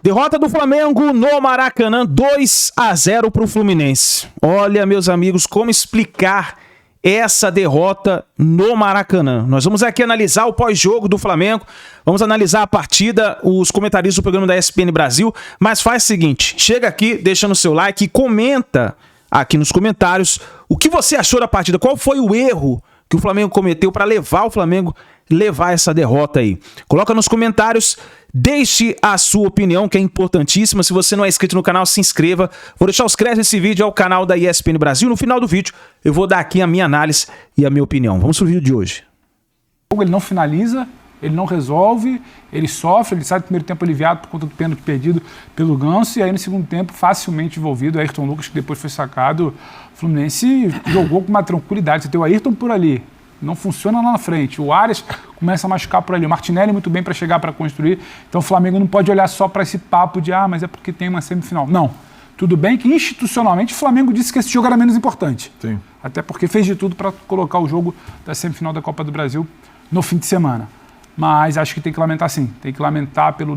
Derrota do Flamengo no Maracanã, 2-0 para o Fluminense. Olha, meus amigos, como explicar essa derrota no Maracanã? Nós vamos aqui analisar o pós-jogo do Flamengo, vamos analisar a partida, os comentaristas do programa da ESPN Brasil, mas faz o seguinte, chega aqui, deixa no seu like e comenta aqui nos comentários o que você achou da partida, qual foi o erro que o Flamengo cometeu para levar o Flamengo levar essa derrota aí. Coloca nos comentários, deixe a sua opinião, que é importantíssima. Se você não é inscrito no canal, se inscreva. Vou deixar os créditos desse vídeo ao canal da ESPN Brasil. No final do vídeo, eu vou dar aqui a minha análise e a minha opinião. Vamos pro vídeo de hoje. Ele não finaliza, ele não resolve, ele sofre, ele sai do primeiro tempo aliviado por conta do pênalti perdido pelo Ganso, e aí no segundo tempo facilmente envolvido, Ayrton Lucas, que depois foi sacado. O Fluminense jogou com uma tranquilidade. Você tem o Ayrton por ali, não funciona lá na frente. O Arias começa a machucar por ali. O Martinelli muito bem para chegar, para construir. Então o Flamengo não pode olhar só para esse papo de mas é porque tem uma semifinal. Não. Tudo bem que institucionalmente o Flamengo disse que esse jogo era menos importante. Sim. Até porque fez de tudo para colocar o jogo da semifinal da Copa do Brasil no fim de semana. Mas acho que tem que lamentar sim. Tem que lamentar pelo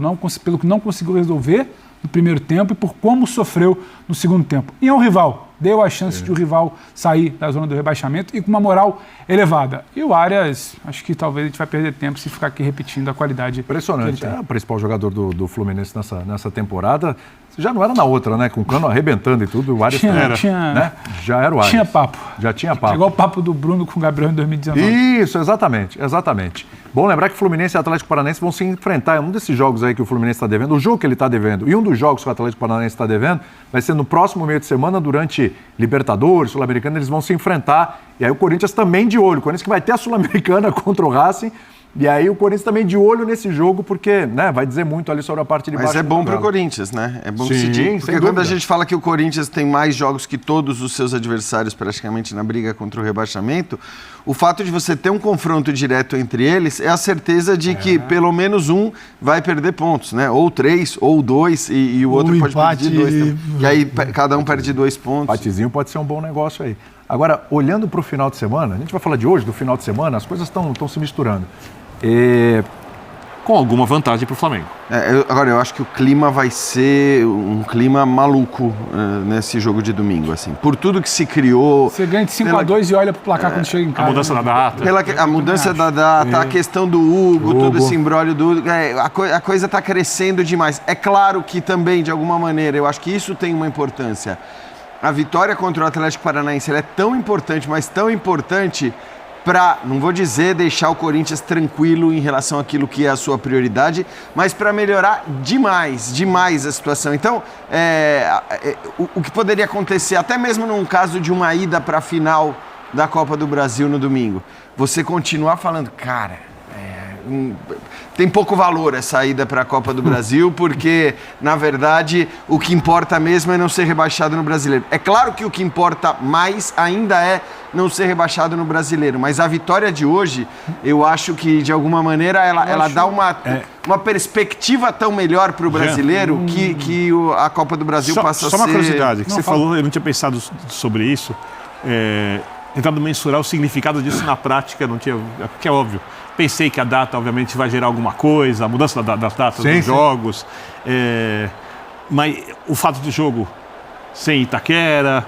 que não conseguiu resolver no primeiro tempo e por como sofreu no segundo tempo. E é um rival. Deu a chance de o rival sair da zona do rebaixamento e com uma moral elevada. E o Arias, acho que talvez a gente vai perder tempo se ficar aqui repetindo a qualidade. Impressionante. É o principal jogador do Fluminense nessa temporada. Já não era na outra, né? Com o Cano arrebentando e tudo. O Arias né? Já era o Arias. Tinha papo. Já tinha papo. Igual o papo do Bruno com o Gabriel em 2019. Isso, exatamente. Bom lembrar que Fluminense e Atlético Paranaense vão se enfrentar. Um desses jogos aí que o Fluminense está devendo, o jogo que ele está devendo, e um dos jogos que o Atlético Paranaense está devendo, vai ser no próximo meio de semana, durante Libertadores, Sul-Americana, eles vão se enfrentar. E aí o Corinthians também de olho. O Corinthians que vai ter a Sul-Americana contra o Racing. E aí o Corinthians também de olho nesse jogo, porque vai dizer muito ali sobre a parte de baixo. Mas é bom para o Corinthians, né? É bom que se diga. Porque quando a gente fala que o Corinthians tem mais jogos que todos os seus adversários praticamente na briga contra o rebaixamento, o fato de você ter um confronto direto entre eles é a certeza de que pelo menos um vai perder pontos, né? Ou 3, ou 2, e o outro pode perder 2. E aí cada um perde 2 pontos. Empatezinho pode ser um bom negócio aí. Agora, olhando para o final de semana, a gente vai falar de hoje, do final de semana, as coisas estão se misturando. Com alguma vantagem para o Flamengo. Agora, eu acho que o clima vai ser um clima maluco nesse jogo de domingo, assim. Por tudo que se criou... Você ganha de 5-2 e olha pro placar quando chega em casa. A mudança da data. A mudança da data, a questão do Hugo, todo esse imbróglio do Hugo. A coisa está crescendo demais. É claro que também, de alguma maneira, eu acho que isso tem uma importância. A vitória contra o Atlético Paranaense ela é tão importante, mas tão importante para, não vou dizer deixar o Corinthians tranquilo em relação àquilo que é a sua prioridade, mas para melhorar demais a situação. Então, o que poderia acontecer, até mesmo num caso de uma ida para a final da Copa do Brasil no domingo, você continuar falando, cara... Tem pouco valor essa ida para a Copa do Brasil, porque, na verdade, o que importa mesmo é não ser rebaixado no Brasileiro. É claro que o que importa mais ainda é não ser rebaixado no Brasileiro, mas a vitória de hoje, eu acho que, de alguma maneira, ela dá uma perspectiva tão melhor para o brasileiro que a Copa do Brasil passa a ser... Só uma curiosidade, que você falou, eu não tinha pensado sobre isso, tentando mensurar o significado disso na prática, não tinha, porque é óbvio. Pensei que a data, obviamente, vai gerar alguma coisa, a mudança das datas dos jogos. Mas o fato do jogo sem Itaquera.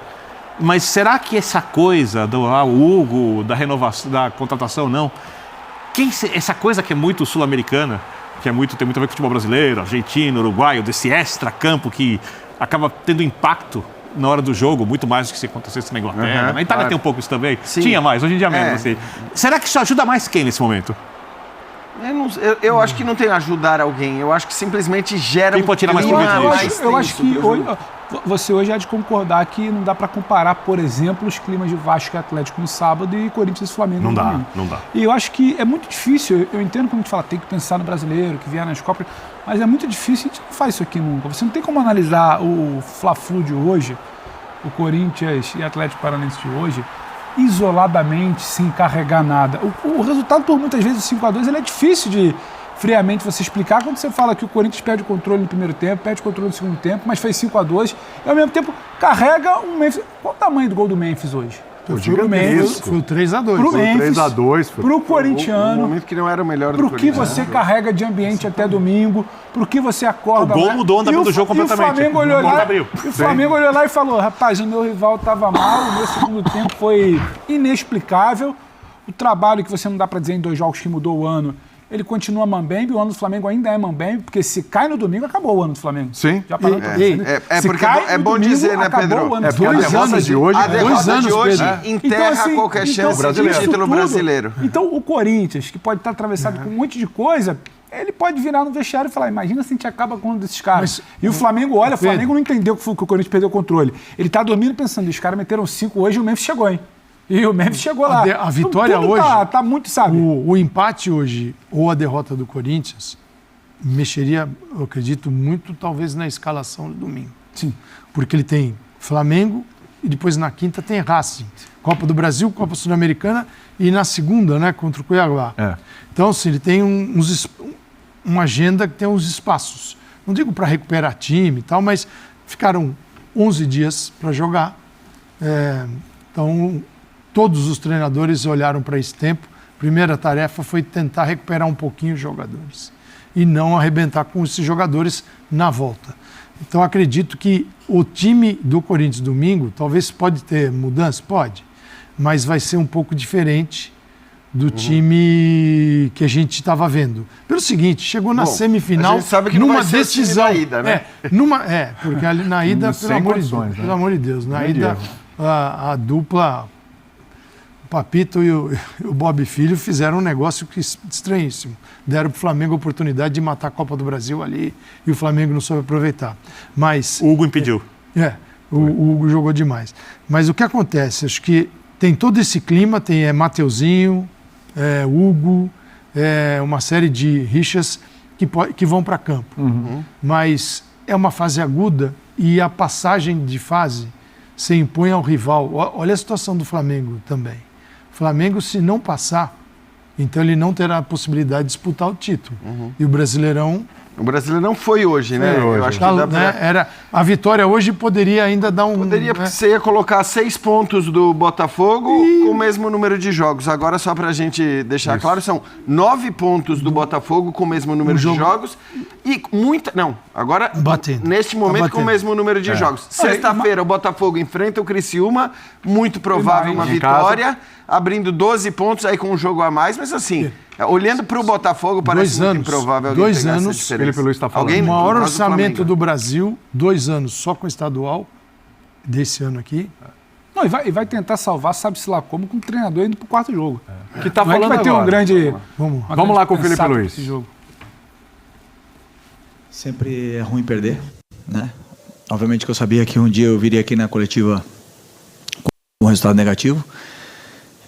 Mas será que essa coisa do Hugo, da renovação, da contratação, não? Essa coisa que é muito sul-americana, tem muito a ver com o futebol brasileiro, argentino, uruguaio, desse extra-campo que acaba tendo impacto na hora do jogo, muito mais do que se acontecesse na Inglaterra. Na Itália tem um pouco isso também. Sim. Tinha mais, hoje em dia menos. Assim. Será que isso ajuda mais quem nesse momento? Eu acho que não tem ajudar alguém. Eu acho que simplesmente gera quem pode tirar mais proveito disso? Eu acho que você hoje há de concordar que não dá para comparar, por exemplo, os climas de Vasco e Atlético no sábado e Corinthians e Flamengo no domingo. Não dá. E eu acho que é muito difícil, eu entendo como a gente fala, tem que pensar no brasileiro, que vier nas Copas, mas é muito difícil, a gente não faz isso aqui nunca. Você não tem como analisar o Fla-Flu de hoje, o Corinthians e Atlético Paranaense de hoje, isoladamente, sem carregar nada. O resultado, por muitas vezes, o 5-2, ele é difícil de friamente você explicar quando você fala que o Corinthians perde o controle no primeiro tempo, perde o controle no segundo tempo, mas fez 5-2 e ao mesmo tempo carrega um Memphis. Qual o tamanho do gol do Memphis hoje? gigantesco. Foi o 3-2. Pro Memphis, 3-2. pro corintiano, Um momento que não era o melhor do pro que Corinthians. você carrega de ambiente até domingo, pro que você acorda O gol lá. mudou o andamento do jogo completamente. E o Flamengo olhou O gol lá, abriu. olhou lá e falou, rapaz, o meu rival estava mal, o meu segundo tempo foi inexplicável. O trabalho que você não dá para dizer em 2 jogos que mudou o ano, ele continua mambembe, o ano do Flamengo ainda é mambembe, porque se cai no domingo, acabou o ano do Flamengo. Sim. Já parou pra ver, né? É Se porque cai é no bom domingo, dizer, né, acabou Pedro? o ano. É porque a 2 derrota anos de hoje... A derrota de hoje Pedro. enterra qualquer chance de isso título tudo. brasileiro. Então, o Corinthians, que pode estar atravessado com um monte de coisa, ele pode virar no vestiário e falar, imagina se a gente acaba com um desses caras. E o Flamengo, olha, o Flamengo não entendeu que o Corinthians perdeu o controle. Ele está dormindo pensando, os caras meteram 5 hoje e o Memphis chegou, hein? E o Memphis chegou lá. A vitória então, tudo hoje... Tá muito, sabe? O empate hoje, ou a derrota do Corinthians, mexeria, eu acredito, muito talvez na escalação do domingo. Sim. Porque ele tem Flamengo e depois na quinta tem Racing. Copa do Brasil, Copa Sul-Americana e na segunda, né, contra o Cuiabá. Então, assim, ele tem uma agenda que tem uns espaços. Não digo para recuperar time e tal, mas ficaram 11 dias para jogar. Então, todos os treinadores olharam para esse tempo. Primeira tarefa foi tentar recuperar um pouquinho os jogadores e não arrebentar com esses jogadores na volta. Então, acredito que o time do Corinthians domingo, talvez pode ter mudança, pode, mas vai ser um pouco diferente do time que a gente estava vendo. Pelo seguinte, chegou na semifinal, a gente sabe que não numa vai ser o time decisão. da ida, né? Porque ali na ida, Sem condições, né? pelo amor de Deus, na Grande ida erro. a dupla, o Papito e o Bob Filho fizeram um negócio estranhíssimo. Deram para o Flamengo a oportunidade de matar a Copa do Brasil ali e o Flamengo não soube aproveitar. Mas O Hugo impediu. o Hugo jogou demais. Mas o que acontece? Acho que tem todo esse clima, tem Mateuzinho, Hugo, uma série de rixas que vão para campo. Mas é uma fase aguda e a passagem de fase se impõe ao rival. Olha a situação do Flamengo também. O Flamengo, se não passar, então ele não terá a possibilidade de disputar o título. E o Brasileirão... O Brasileirão foi hoje, né? hoje. Eu acho que dá pra... a vitória hoje poderia ainda dar um... Poderia, porque você ia colocar 6 pontos do Botafogo com o mesmo número de jogos. Agora, só pra gente deixar claro, são 9 pontos do Botafogo com o mesmo número de jogos e muita... Não, agora, neste momento, com o mesmo número de jogos. Sexta-feira, o Botafogo enfrenta o Criciúma, muito provável uma vitória, abrindo 12 pontos aí com um jogo a mais, mas assim... Olhando para o Botafogo, parece muito improvável alguém pegar essa diferença. Felipe Luiz está falando. O maior orçamento do Brasil, 2 anos só com o estadual, desse ano aqui. Não, e vai tentar salvar, sabe-se lá como, com o treinador indo para o 4º jogo. Que tá Não falando é que vai ter um grande... Vamos lá com o Felipe Luiz. Jogo. Sempre é ruim perder, né? Obviamente que eu sabia que um dia eu viria aqui na coletiva com um resultado negativo.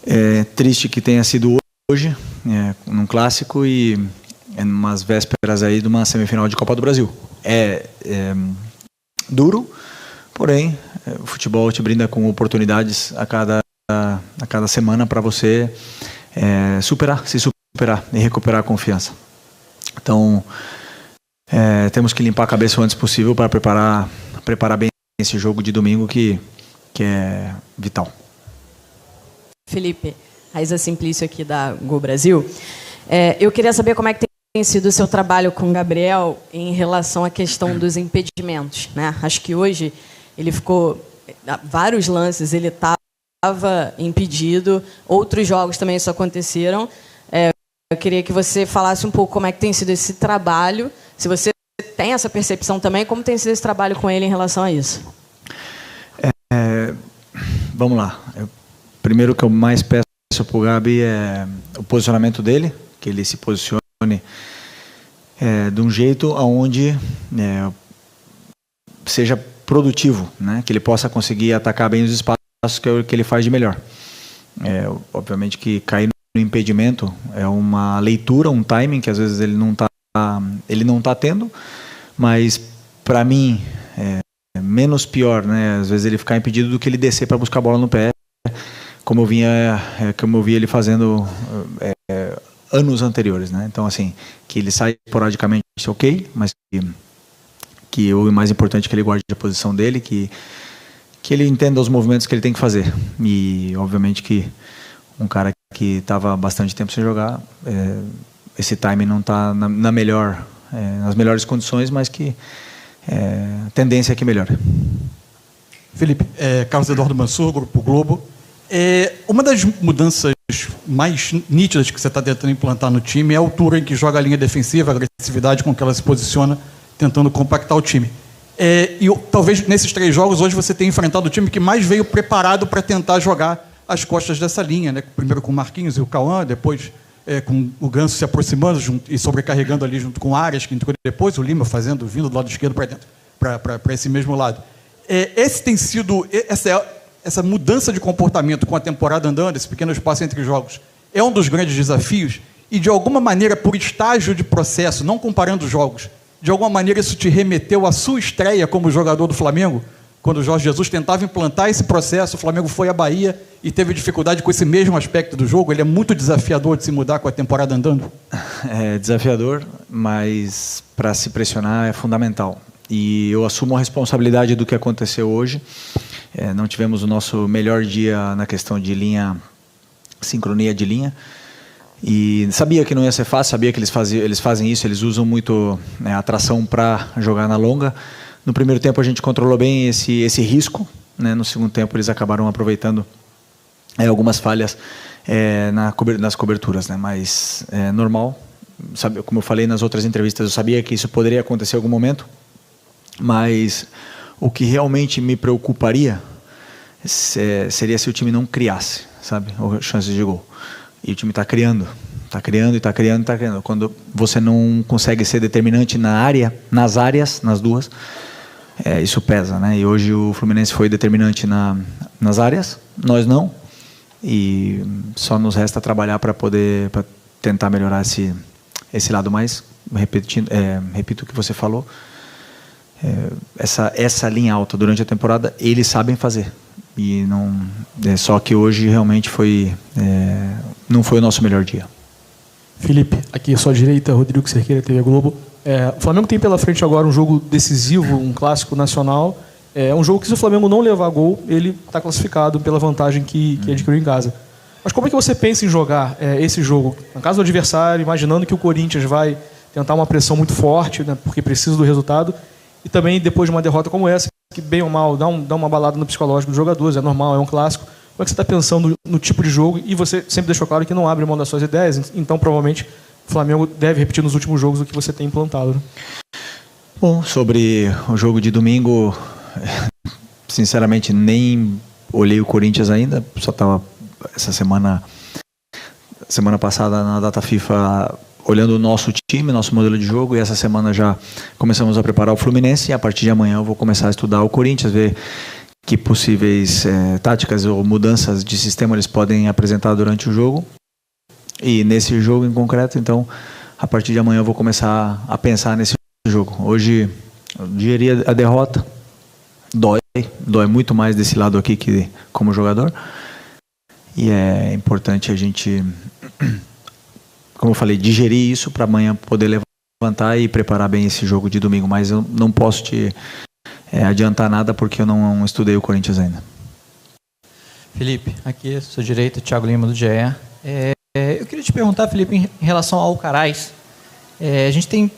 É triste que tenha sido hoje, num clássico e em umas vésperas aí de uma semifinal de Copa do Brasil. É duro, porém o futebol te brinda com oportunidades a cada semana para você se superar e recuperar a confiança. Então temos que limpar a cabeça o antes possível para preparar bem esse jogo de domingo que é vital. Felipe, Raíza Simplício aqui da Gol Brasil. Eu queria saber como é que tem sido o seu trabalho com o Gabriel em relação à questão dos impedimentos, né? Acho que hoje ele ficou... Vários lances ele estava impedido, outros jogos também isso aconteceram. Eu queria que você falasse um pouco como é que tem sido esse trabalho, se você tem essa percepção também, como tem sido esse trabalho com ele em relação a isso. Vamos lá. Primeiro que eu mais peço para o Gabi é o posicionamento dele, que ele se posicione de um jeito onde seja produtivo, né? Que ele possa conseguir atacar bem os espaços que é o que ele faz de melhor. Obviamente que cair no impedimento é uma leitura, um timing que às vezes ele não tá tendo, mas para mim é menos pior, né? Às vezes ele ficar impedido do que ele descer para buscar a bola no pé, como eu vi ele fazendo anos anteriores, né? Então, assim, que ele sai esporadicamente, ok, mas que o mais importante é que ele guarde a posição dele, que que ele entenda os movimentos que ele tem que fazer. E, obviamente, que um cara que estava bastante tempo sem jogar, esse timing não está nas melhores condições, mas que a tendência é que melhore. Felipe, Carlos Eduardo Mansur, Grupo Globo. Uma das mudanças mais nítidas que você está tentando implantar no time é a altura em que joga a linha defensiva, a agressividade com que ela se posiciona, tentando compactar o time. E talvez nesses 3 jogos, hoje você tenha enfrentado o time que mais veio preparado para tentar jogar as costas dessa linha, né? Primeiro com o Marquinhos e o Cauã, depois com o Ganso se aproximando e sobrecarregando ali junto com o Arias, que entrou depois, o Lima vindo do lado esquerdo para dentro, para esse mesmo lado. Esse tem sido... Essa mudança de comportamento com a temporada andando, esse pequeno espaço entre jogos, é um dos grandes desafios e, de alguma maneira, por estágio de processo, não comparando jogos, de alguma maneira isso te remeteu à sua estreia como jogador do Flamengo? Quando o Jorge Jesus tentava implantar esse processo, o Flamengo foi à Bahia e teve dificuldade com esse mesmo aspecto do jogo. Ele é muito desafiador de se mudar com a temporada andando? É desafiador, mas para se pressionar é fundamental. E eu assumo a responsabilidade do que aconteceu hoje. Não tivemos o nosso melhor dia na questão de linha, sincronia de linha. E sabia que não ia ser fácil, sabia que eles fazem isso, eles usam muito a tração para jogar na longa. No primeiro tempo a gente controlou bem esse risco, né? No segundo tempo eles acabaram aproveitando algumas falhas nas coberturas, né? Mas é normal, sabe, como eu falei nas outras entrevistas, eu sabia que isso poderia acontecer em algum momento, mas o que realmente me preocuparia seria se o time não criasse, sabe, chances de gol. E o time está criando. Quando você não consegue ser determinante nas duas, isso pesa, né? E hoje o Fluminense foi determinante nas áreas, nós não. E só nos resta trabalhar para tentar melhorar esse lado mais. Repito o que você falou. Essa linha alta durante a temporada, eles sabem fazer. E não, só que hoje realmente não foi o nosso melhor dia. Felipe, aqui à sua direita, Rodrigo Cerqueira, TV Globo. O Flamengo tem pela frente agora um jogo decisivo, um clássico nacional. É um jogo que, se o Flamengo não levar gol, ele está classificado pela vantagem que adquiriu em casa. Mas como é que você pensa em jogar esse jogo? Na casa do adversário, imaginando que o Corinthians vai tentar uma pressão muito forte, né, porque precisa do resultado, e também depois de uma derrota como essa, que bem ou mal dá uma balada no psicológico dos jogadores, é normal, é um clássico. Como é que você está pensando no tipo de jogo? E você sempre deixou claro que não abre mão das suas ideias, então provavelmente o Flamengo deve repetir nos últimos jogos o que você tem implantado. Né? Bom, sobre o jogo de domingo, sinceramente nem olhei o Corinthians ainda, só estava essa semana passada na data FIFA olhando o nosso time, nosso modelo de jogo, e essa semana já começamos a preparar o Fluminense, e a partir de amanhã eu vou começar a estudar o Corinthians, ver que possíveis táticas ou mudanças de sistema eles podem apresentar durante o jogo. E nesse jogo em concreto, então, a partir de amanhã eu vou começar a pensar nesse jogo. Hoje, eu digeria a derrota, dói muito mais desse lado aqui que como jogador. E é importante a gente, como eu falei, digerir isso para amanhã poder levantar e preparar bem esse jogo de domingo. Mas eu não posso te adiantar nada porque eu não estudei o Corinthians ainda. Felipe, aqui à sua direita, Thiago Lima do GE. Eu queria te perguntar, Felipe, em relação ao Alcaraz. A gente tem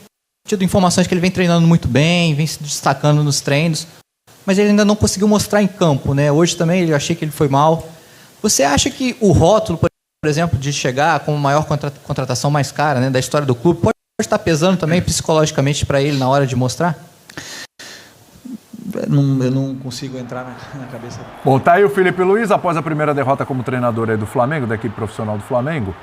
tido informações que ele vem treinando muito bem, vem se destacando nos treinos, mas ele ainda não conseguiu mostrar em campo, né? Hoje também eu achei que ele foi mal. Você acha que o rótulo, por exemplo, de chegar com a maior contratação mais cara, né, da história do clube, pode estar pesando também psicologicamente para ele na hora de mostrar? Eu não consigo entrar na cabeça. Bom, tá aí o Felipe Luiz, após a primeira derrota como treinador aí do Flamengo, da equipe profissional do Flamengo.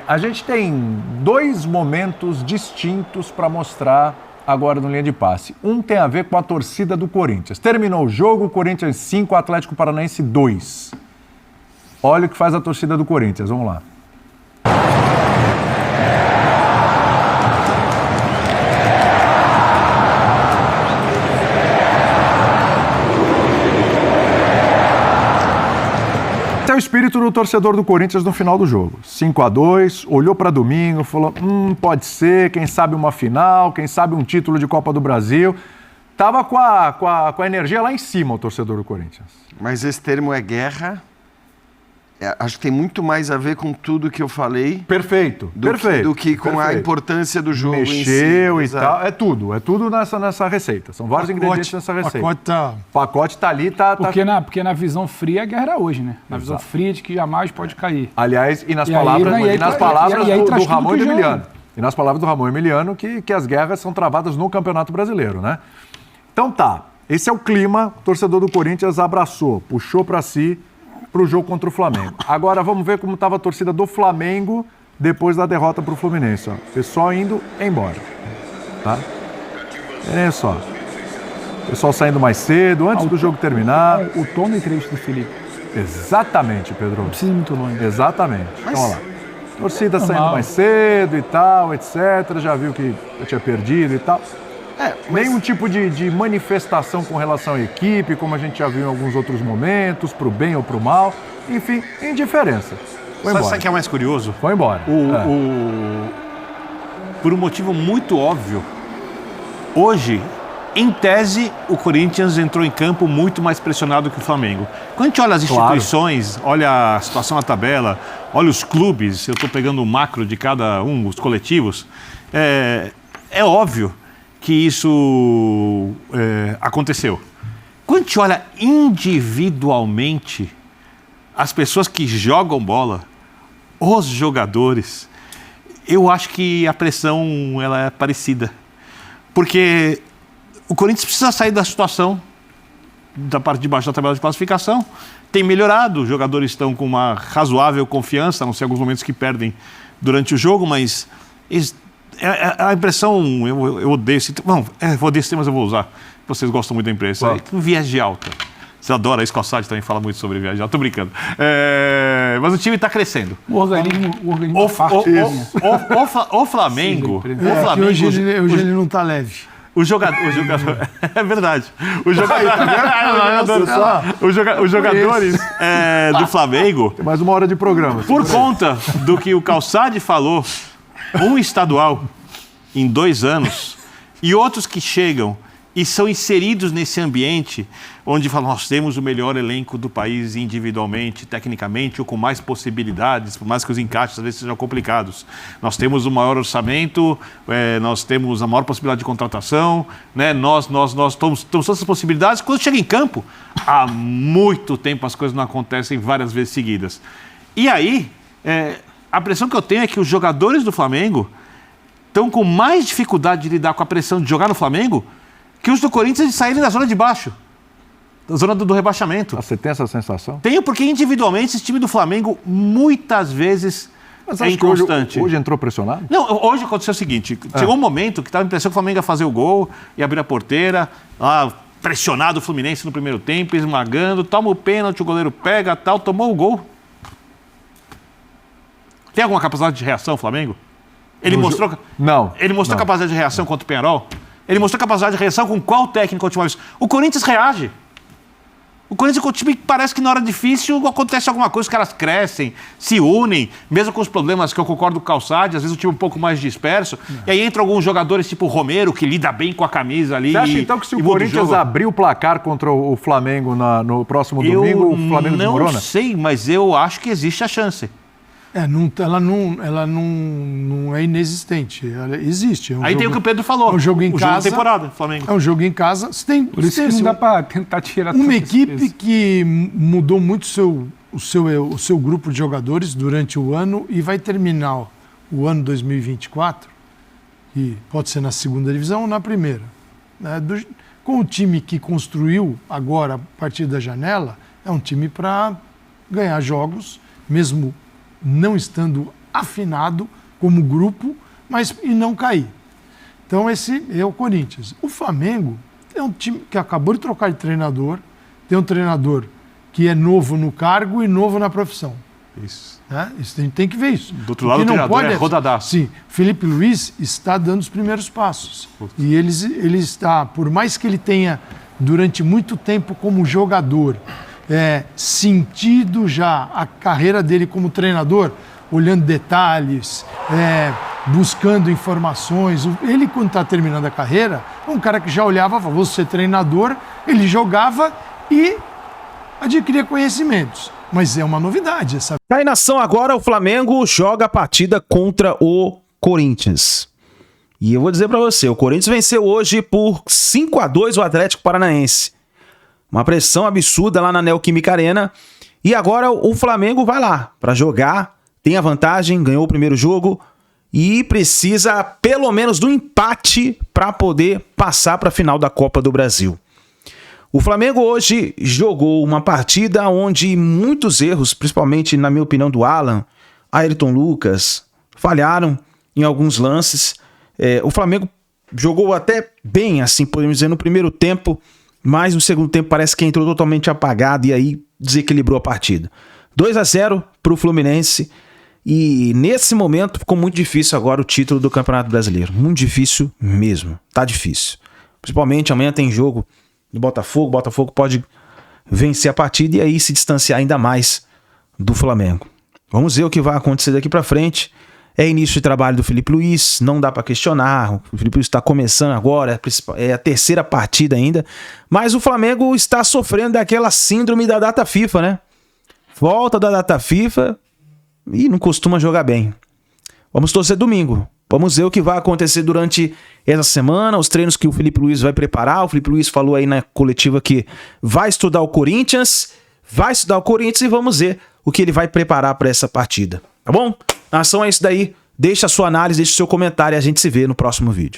A gente tem 2 momentos distintos para mostrar agora no Linha de Passe. Um tem a ver com a torcida do Corinthians. Terminou o jogo, Corinthians 5, Atlético Paranaense 2. Olha o que faz a torcida do Corinthians, vamos lá. Esse é o espírito do torcedor do Corinthians no final do jogo. 5-2, olhou para domingo, falou, pode ser, quem sabe uma final, quem sabe um título de Copa do Brasil. Tava com a energia lá em cima, o torcedor do Corinthians. Mas esse termo é guerra. Acho que tem muito mais a ver com tudo que eu falei. Perfeito. Do que com a importância do jogo Mexeu em si. e tal. É tudo nessa receita. São vários ingredientes nessa receita. O pacote tá ali, tá... Porque na visão fria a guerra era hoje, né? Na visão fria de que jamais pode cair. Aliás, e nas palavras do Ramon Emiliano. E nas palavras do Ramon Emiliano, que as guerras são travadas no Campeonato Brasileiro, né? Então tá, esse é o clima, o torcedor do Corinthians abraçou, puxou para si para o jogo contra o Flamengo. Agora vamos ver como estava a torcida do Flamengo depois da derrota para o Fluminense. Ó. Pessoal indo embora. Tá? É só. Pessoal saindo mais cedo, antes do jogo terminar. O tom da entrevista do Felipe. Exatamente, Pedro. Não precisa ir muito longe. Exatamente. Então, olha lá. Torcida saindo mais cedo e tal, etc. Já viu que eu tinha perdido e tal. Nenhum tipo de manifestação com relação à equipe, como a gente já viu em alguns outros momentos, pro bem ou pro mal. Enfim, indiferença. Foi embora. Sabe o que é mais curioso? Foi embora. Por um motivo muito óbvio, hoje, em tese, o Corinthians entrou em campo muito mais pressionado que o Flamengo. Quando a gente olha as instituições, olha a situação na tabela, olha os clubes, eu estou pegando o macro de cada um, os coletivos, é óbvio que isso aconteceu. Quando a gente olha individualmente as pessoas que jogam bola, os jogadores, eu acho que a pressão ela é parecida. Porque o Corinthians precisa sair da situação da parte de baixo da tabela de classificação. Tem melhorado, os jogadores estão com uma razoável confiança, a não ser alguns momentos que perdem durante o jogo, mas a impressão, eu odeio esse termo, eu odeio esse termo, mas eu vou usar. Vocês gostam muito da imprensa. É um viés de alta. Você adora, isso, Calçade também fala muito sobre viés de alta. Tô brincando. Mas o time está crescendo. O organismo O Flamengo... Hoje ele não está leve. O jogador é verdade. Os jogadores do Flamengo... Tem mais uma hora de programa. Por conta do que o Calçade falou, um estadual em 2 anos e outros que chegam e são inseridos nesse ambiente onde falam, nós temos o melhor elenco do país individualmente, tecnicamente, ou com mais possibilidades, por mais que os encaixes às vezes sejam complicados. Nós temos o maior orçamento, nós temos a maior possibilidade de contratação, né? Nós temos todas essas possibilidades. Quando chega em campo, há muito tempo as coisas não acontecem várias vezes seguidas. E aí, a pressão que eu tenho é que os jogadores do Flamengo estão com mais dificuldade de lidar com a pressão de jogar no Flamengo que os do Corinthians de saírem da zona de baixo, da zona do rebaixamento. Você tem essa sensação? Tenho, porque individualmente esse time do Flamengo muitas vezes é inconstante. Hoje entrou pressionado? Não, hoje aconteceu o seguinte, chegou um momento que estava a impressão que o Flamengo ia fazer o gol, ia abrir a porteira, pressionado o Fluminense no primeiro tempo, esmagando, toma o pênalti, o goleiro pega, tal, tomou o gol. Tem alguma capacidade de reação o Flamengo? Ele mostrou capacidade de reação contra o Peñarol? Ele mostrou capacidade de reação com qual técnico a última vez? O Corinthians reage. O Corinthians é um time que parece que na hora difícil acontece alguma coisa, os caras crescem, se unem, mesmo com os problemas que eu concordo com o Calçade, às vezes o time um pouco mais disperso, e aí entram alguns jogadores tipo o Romero, que lida bem com a camisa ali. Você acha então que se o Corinthians abrir o placar contra o Flamengo no próximo domingo, o Flamengo desmorona? Eu não sei, mas eu acho que existe a chance. Ela não é inexistente, ela existe. Aí tem o que o Pedro falou, é um jogo em casa, jogo de temporada, Flamengo. É um jogo em casa. Por isso que não dá para tentar tirar uma equipe que mudou muito o seu grupo de jogadores durante o ano e vai terminar o ano 2024, que pode ser na segunda divisão ou na primeira. Com o time que construiu agora, a partir da janela, é um time para ganhar jogos, mesmo não estando afinado como grupo, e não cair. Então esse é o Corinthians. O Flamengo é um time que acabou de trocar de treinador, tem um treinador que é novo no cargo e novo na profissão. Isso. Isso tem que ver isso. Do outro lado, o treinador é rodadaço. Sim, Felipe Luiz está dando os primeiros passos. E ele está, por mais que ele tenha, durante muito tempo como jogador, sentido já a carreira dele como treinador, olhando detalhes, buscando informações. Ele, quando está terminando a carreira, é um cara que já olhava, falou, vou ser treinador, ele jogava e adquiria conhecimentos. Mas é uma novidade essa. Aí na ação agora, o Flamengo joga a partida contra o Corinthians. E eu vou dizer pra você, o Corinthians venceu hoje por 5-2 o Atlético Paranaense. Uma pressão absurda lá na Neoquímica Arena. E agora o Flamengo vai lá pra jogar, tem a vantagem, ganhou o primeiro jogo e precisa pelo menos do empate pra poder passar pra final da Copa do Brasil. O Flamengo hoje jogou uma partida onde muitos erros, principalmente na minha opinião do Alan, Ayrton Lucas, falharam em alguns lances. O Flamengo jogou até bem, assim, podemos dizer, no primeiro tempo, mas no segundo tempo parece que entrou totalmente apagado e aí desequilibrou a partida. 2-0 para o Fluminense e nesse momento ficou muito difícil agora o título do Campeonato Brasileiro. Muito difícil mesmo, tá difícil. Principalmente amanhã tem jogo do Botafogo, o Botafogo pode vencer a partida e aí se distanciar ainda mais do Flamengo. Vamos ver o que vai acontecer daqui para frente. É início de trabalho do Felipe Luiz, não dá para questionar. O Felipe Luiz está começando agora, é a terceira partida ainda. Mas o Flamengo está sofrendo daquela síndrome da data FIFA, né? Volta da data FIFA e não costuma jogar bem. Vamos torcer domingo. Vamos ver o que vai acontecer durante essa semana, os treinos que o Felipe Luiz vai preparar. O Felipe Luiz falou aí na coletiva que vai estudar o Corinthians, e vamos ver o que ele vai preparar para essa partida. Tá bom? Nação, é isso daí. Deixa a sua análise, deixa o seu comentário e a gente se vê no próximo vídeo.